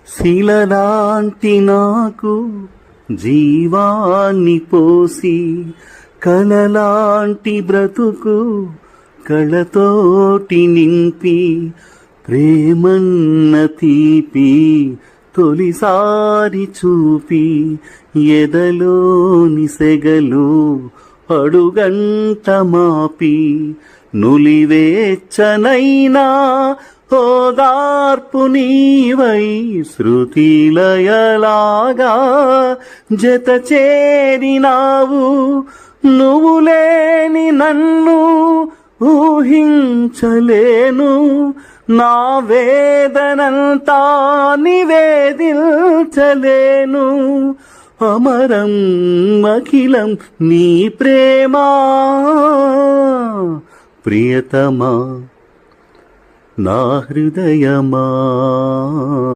శిలలాంటి నాకు జీవాన్ని పోసి కలలాంటి బ్రతుకు కళతోటి నింపి ప్రేమన్న తీపి తొలిసారి చూపి ఎదలోని సెగలు అడుగంట మాపి నులివేచ్చనైనా ఓదార్పు నీవై శృతిలయలాగా జత చేరినావు. నువ్వు లేని నన్ను ఊహించలేను, నా వేదనంతా నివేదించలేను. అమరం అఖిలం నీ ప్రేమ ప్రియతమా నా హృదయమా.